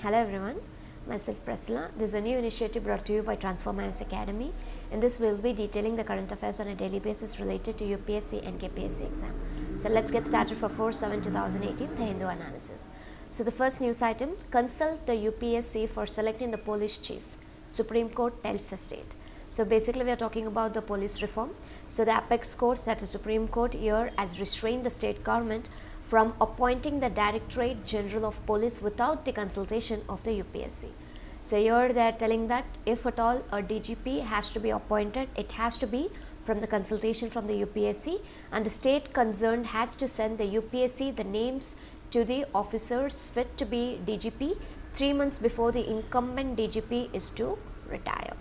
Hello everyone, myself Prasla. This is a new initiative brought to you by Transform IAS Academy. In this we will be detailing the current affairs on a daily basis related to UPSC and KPSC exam. So let's get started for 4/7/2018, the Hindu analysis. So the first news item, consult the UPSC for selecting the police chief. Supreme Court tells the state. So basically we are talking about the police reform. So the apex court, that's the Supreme Court here, has restrained the state government from appointing the Directorate General of Police without the consultation of the UPSC. So here they are telling that if at all a DGP has to be appointed, it has to be from the consultation from the UPSC, and the state concerned has to send the UPSC the names to the officers fit to be DGP 3 months before the incumbent DGP is to retire.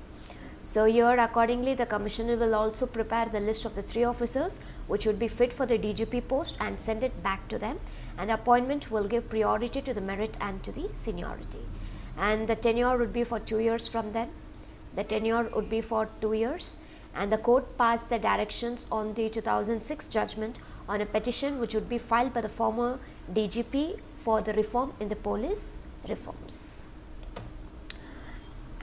So here accordingly the commissioner will also prepare the list of the 3 officers which would be fit for the DGP post and send it back to them, and the appointment will give priority to the merit and to the seniority. And the tenure would be for 2 years from then. The tenure would be for 2 years, and the court passed the directions on the 2006 judgment on a petition which would be filed by the former DGP for the reform in the police reforms.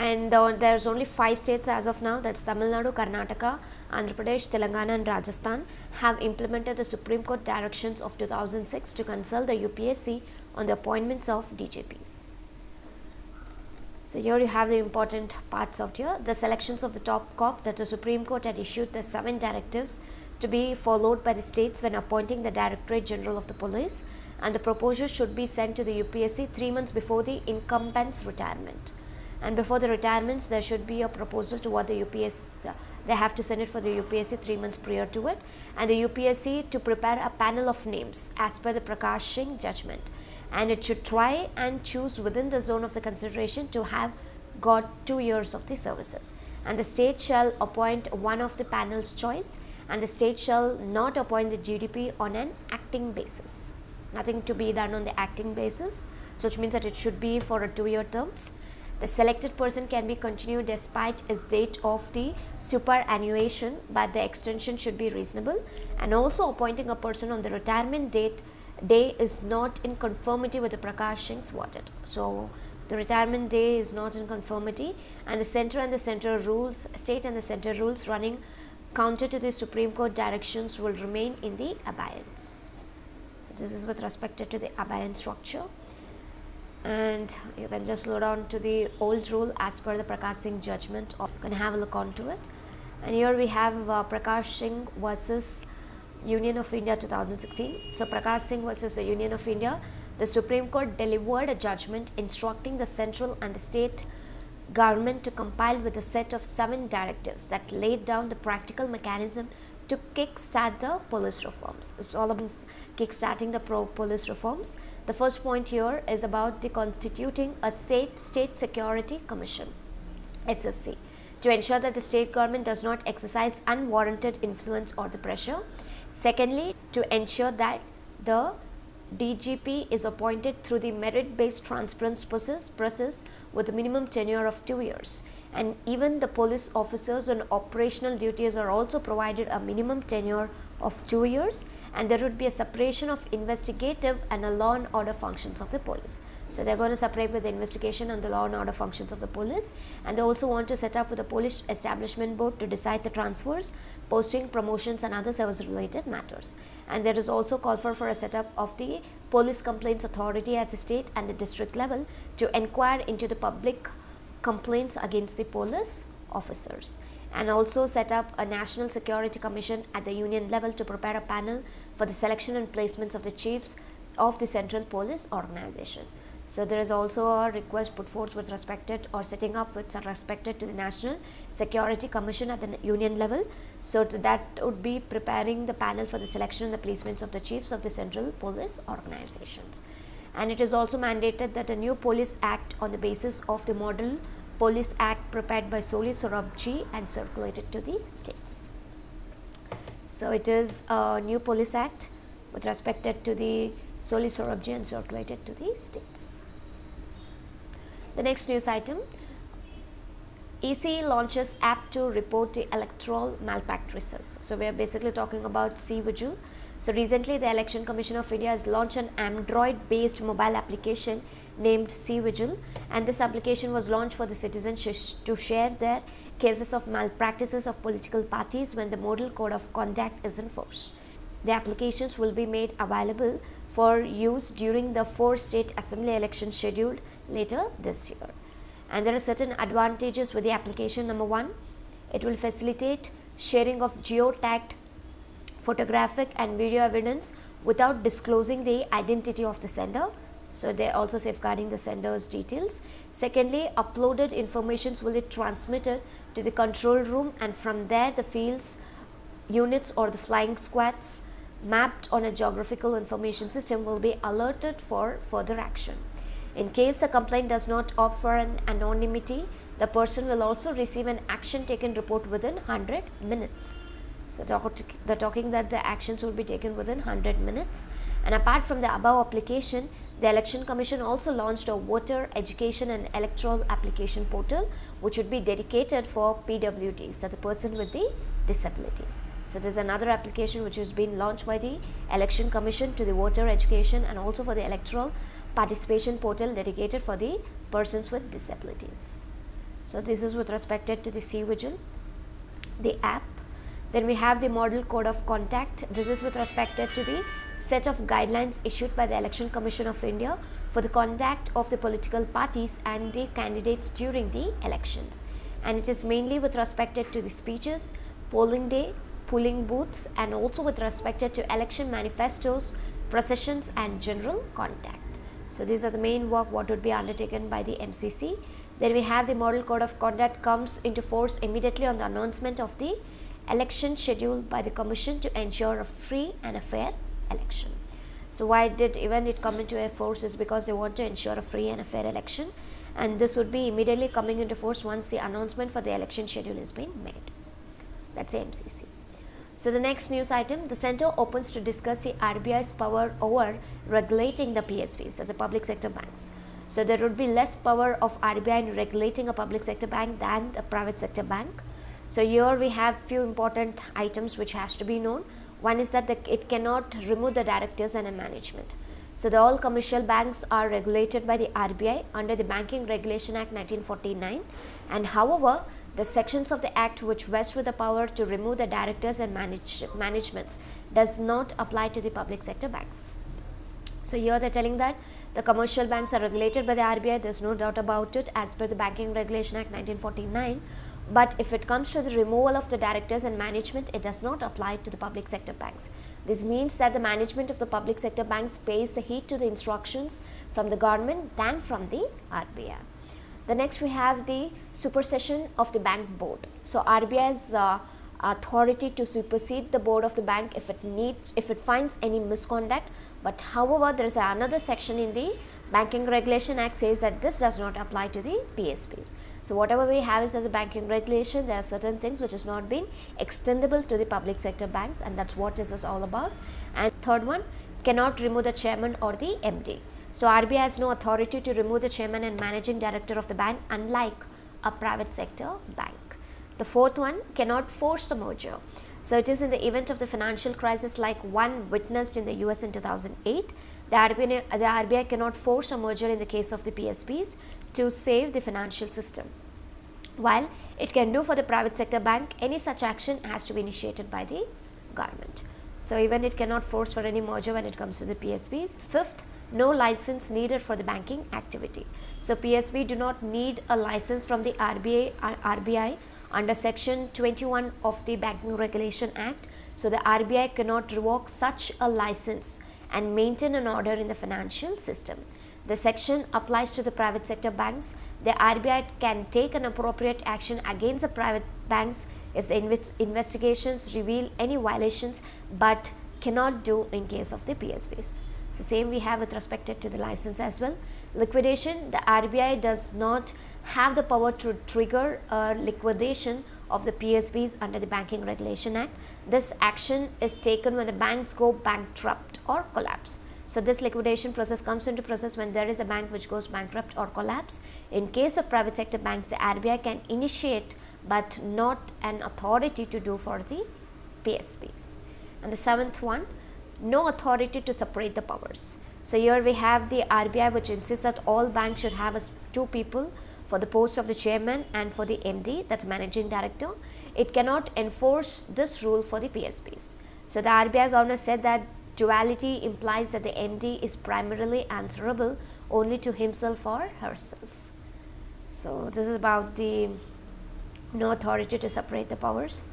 And there's only 5 states as of now, that's Tamil Nadu, Karnataka, Andhra Pradesh, Telangana and Rajasthan have implemented the Supreme Court directions of 2006 to consult the UPSC on the appointments of DGPs. So here you have the important parts of here. The selections of the top cop, that the Supreme Court had issued the 7 directives to be followed by the states when appointing the Directorate General of the Police, and the proposals should be sent to the UPSC 3 months before the incumbent's retirement. And before the retirements there should be a proposal to what the UPSC, they have to send it for the UPSC 3 months prior to it, and the UPSC to prepare a panel of names as per the Prakash Singh judgment, and it should try and choose within the zone of the consideration to have got 2 years of the services, and the state shall appoint one of the panel's choice, and the state shall not appoint the GDP on an acting basis. Nothing to be done on the acting basis, so which means that it should be for a 2-year terms. The selected person can be continued despite his date of the superannuation, but the extension should be reasonable, and also appointing a person on the retirement day is not in conformity with the Prakash Singh's verdict. So the retirement day is not in conformity, and the state and the center rules running counter to the Supreme Court directions will remain in the abeyance. So this is with respect to the abeyance structure. And you can just load on to the old rule as per the Prakash Singh judgment, or you can have a look onto it. And here we have Prakash Singh versus Union of India 2016. So Prakash Singh versus the Union of India, the Supreme Court delivered a judgment instructing the central and the state government to compile with a set of 7 directives that laid down the practical mechanism to kickstart the police reforms. It's all about kickstarting the police reforms. The first point here is about the constituting a state security commission, SSC, to ensure that the state government does not exercise unwarranted influence or the pressure. Secondly, to ensure that the DGP is appointed through the merit-based transparency process with a minimum tenure of 2 years. And even the police officers on operational duties are also provided a minimum tenure of 2 years, and there would be a separation of investigative and a law and order functions of the police. So they are going to separate with the investigation and the law and order functions of the police, and they also want to set up with the police establishment board to decide the transfers, posting, promotions and other service related matters. And there is also call for a setup of the police complaints authority as a state and the district level to inquire into the public complaints against the police officers, and also set up a national security commission at the union level to prepare a panel for the selection and placements of the chiefs of the central police organization. So there is also a request put forth with respected or setting up with respected to the national security commission at the union level. So that would be preparing the panel for the selection and the placements of the chiefs of the central police organizations. And it is also mandated that a new police act on the basis of the model police act prepared by Soli Sorabji and circulated to the states. So it is a new police act with respect to the Soli Sorabji and circulated to the states. The next news item, EC launches app to report the electoral malpractices. So we are basically talking about C-Vigil. So recently the Election Commission of India has launched an Android based mobile application named C-Vigil, and this application was launched for the citizens to share their cases of malpractices of political parties when the Model Code of Conduct is in force. The applications will be made available for use during the 4 state assembly elections scheduled later this year. And there are certain advantages with the application. Number one, it will facilitate sharing of geotagged photographic and video evidence without disclosing the identity of the sender. So they are also safeguarding the sender's details. Secondly, uploaded informations will be transmitted to the control room, and from there the fields, units or the flying squads mapped on a geographical information system will be alerted for further action. In case the complaint does not opt for an anonymity, the person will also receive an action taken report within 100 minutes. So they're talking that the actions will be taken within 100 minutes. And apart from the above application, the Election Commission also launched a voter education and electoral application portal, which would be dedicated for PWDs, that's a person with the disabilities. So there's another application which has been launched by the Election Commission to the voter education and also for the electoral participation portal dedicated for the persons with disabilities. So this is with respect to the C-Vigil, the app. Then we have the Model Code of Conduct. This is with respect to the set of guidelines issued by the Election Commission of India for the conduct of the political parties and the candidates during the elections. And it is mainly with respect to the speeches, polling day, polling booths, and also with respect to election manifestos, processions and general conduct. So these are the main work what would be undertaken by the MCC. Then we have the Model Code of Conduct comes into force immediately on the announcement of the election scheduled by the Commission to ensure a free and a fair election. So why did even it come into force is because they want to ensure a free and a fair election, and this would be immediately coming into force once the announcement for the election schedule is being made. That's the MCC. So the next news item, the Centre opens to discuss the RBI's power over regulating the PSBs, that's the public sector banks. So there would be less power of RBI in regulating a public sector bank than a private sector bank. So here we have few important items which has to be known. One is that it cannot remove the directors and a management. So the all commercial banks are regulated by the RBI under the Banking Regulation Act 1949, and however the sections of the act which vest with the power to remove the directors and managements does not apply to the public sector banks. So here they are telling that the commercial banks are regulated by the RBI, there is no doubt about it as per the Banking Regulation Act 1949. But if it comes to the removal of the directors and management, it does not apply to the public sector banks. This means that the management of the public sector banks pays the heed to the instructions from the government than from the RBI. The next we have the supersession of the bank board. So RBI's authority to supersede the board of the bank if it finds any misconduct. But however, there is another section in the Banking Regulation Act says that this does not apply to the PSBs. So whatever we have is as a banking regulation, there are certain things which is not being extendable to the public sector banks, and that's what this is all about. And third one, cannot remove the chairman or the MD. So RBI has no authority to remove the chairman and managing director of the bank, unlike a private sector bank. The fourth one, cannot force the merger. So it is in the event of the financial crisis like one witnessed in the US in 2008, the RBI cannot force a merger in the case of the PSBs to save the financial system. While it can do for the private sector bank, any such action has to be initiated by the government. So even it cannot force for any merger when it comes to the PSBs. Fifth, no license needed for the banking activity. So PSB do not need a license from the RBI under section 21 of the Banking Regulation Act. So the RBI cannot revoke such a license and maintain an order in the financial system. The section applies to the private sector banks. The RBI can take an appropriate action against the private banks if the investigations reveal any violations, but cannot do in case of the PSBs. So same we have with respect to the license as well. Liquidation, the RBI does not have the power to trigger a liquidation of the PSBs under the Banking Regulation Act. This action is taken when the banks go bankrupt or collapse. So this liquidation process comes into process when there is a bank which goes bankrupt or collapse. In case of private sector banks, the RBI can initiate but not an authority to do for the PSBs. And the seventh one, no authority to separate the powers. So here we have the RBI, which insists that all banks should have two people for the post of the chairman and for the MD, that's managing director. It cannot enforce this rule for the PSBs. So the RBI governor said that duality implies that the MD is primarily answerable only to himself or herself. So this is about the no authority to separate the powers.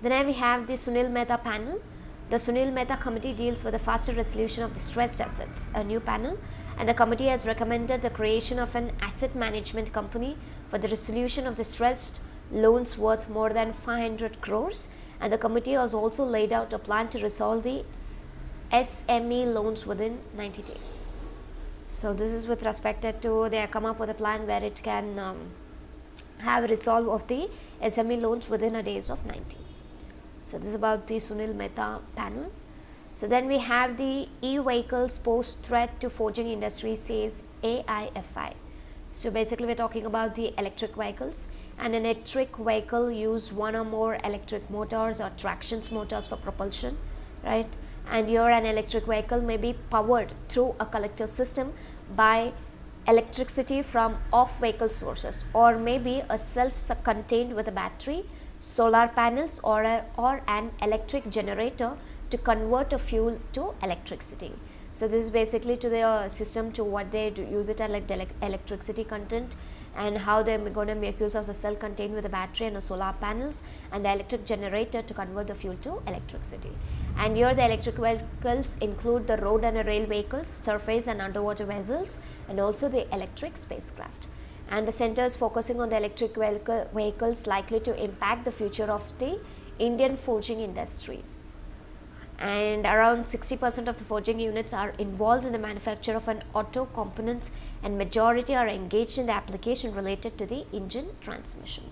Then we have the Sunil Mehta panel. The Sunil Mehta committee deals with the faster resolution of the stressed assets, a new panel, and the committee has recommended the creation of an asset management company for the resolution of the stressed loans worth more than 500 crores, and the committee has also laid out a plan to resolve the SME loans within 90 days. So this is with respect to, they have come up with a plan where it can have a resolve of the SME loans within a days of 90. So this is about the Sunil Mehta panel. So then we have the e-vehicles pose threat to forging industry, says AIFI. So basically we're talking about the electric vehicles, and an electric vehicle use one or more electric motors or traction motors for propulsion, right? And here an electric vehicle may be powered through a collector system by electricity from off-vehicle sources, or maybe a self-contained with a battery, solar panels, or an electric generator to convert a fuel to electricity. So this is basically to the system, to what they use it as like the electricity content, and how they're going to make use of the cell contained with a battery and a solar panels and the electric generator to convert the fuel to electricity. And here the electric vehicles include the road and rail vehicles, surface and underwater vessels, and also the electric spacecraft. And the center is focusing on the electric vehicles likely to impact the future of the Indian forging industries. And around 60% of the forging units are involved in the manufacture of an auto components, and majority are engaged in the application related to the engine transmission.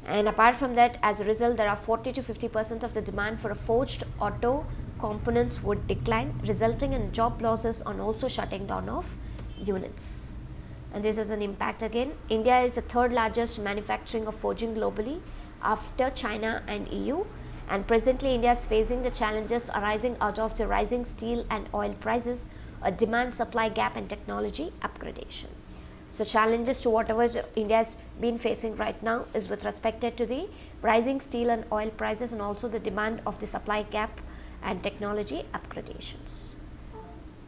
And apart from that, as a result, there are 40 to 50% of the demand for a forged auto components would decline, resulting in job losses and also shutting down of units. And this is an impact again. India is the third largest manufacturing of forging globally after China and EU. And presently India is facing the challenges arising out of the rising steel and oil prices, a demand supply gap, and technology upgradation. So challenges to whatever India has been facing right now is with respect to the rising steel and oil prices, and also the demand of the supply gap and technology upgradations.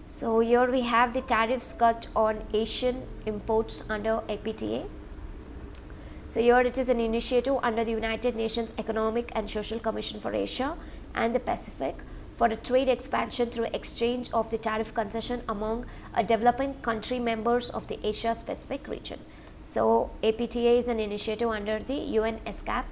So here we have the tariffs cut on Asian imports under APTA. So here it is an initiative under the United Nations Economic and Social Commission for Asia and the Pacific for a trade expansion through exchange of the tariff concession among developing country members of the Asia Pacific region. So APTA is an initiative under the UN ESCAP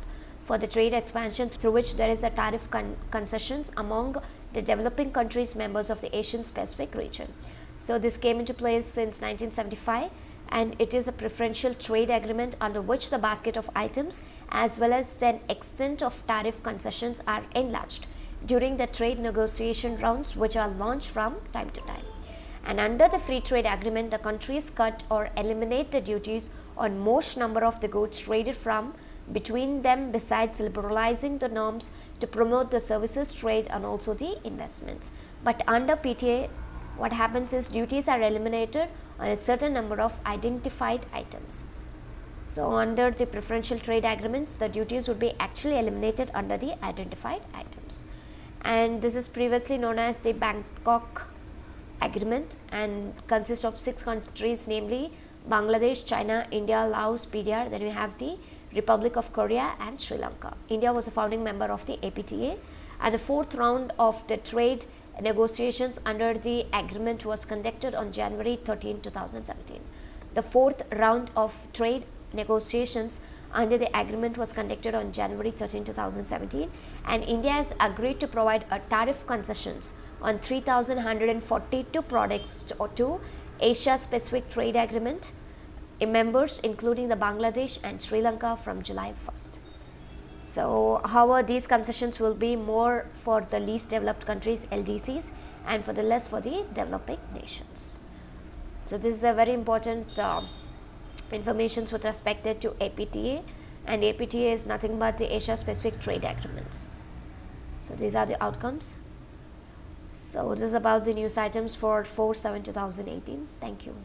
for the trade expansion through which there is a tariff concessions among the developing countries members of the Asian Pacific region. So this came into place since 1975, and it is a preferential trade agreement under which the basket of items as well as the extent of tariff concessions are enlarged during the trade negotiation rounds, which are launched from time to time. And under the free trade agreement, the countries cut or eliminate the duties on most number of the goods traded from between them, besides liberalizing the norms to promote the services trade and also the investments. But under PTA, what happens is duties are eliminated on a certain number of identified items. So under the preferential trade agreements, the duties would be actually eliminated under the identified items. And this is previously known as the Bangkok Agreement and consists of 6 countries, namely Bangladesh, China, India, Laos, PDR. Then we have the Republic of Korea and Sri Lanka. India was a founding member of the APTA, and the 4th round of the trade negotiations under the agreement was conducted on January 13, 2017. The 4th round of trade negotiations under the agreement was conducted on January 13, 2017, and India has agreed to provide a tariff concessions on 3,142 products to Asia Pacific Trade Agreement members, including the Bangladesh and Sri Lanka from July 1st. So, however, these concessions will be more for the least developed countries, LDCs, and for the less for the developing nations. So, this is a very important information with respect to APTA, and APTA is nothing but the Asia Pacific Trade Agreements. So, these are the outcomes. So this is about the news items for 4/7/2018. Thank you.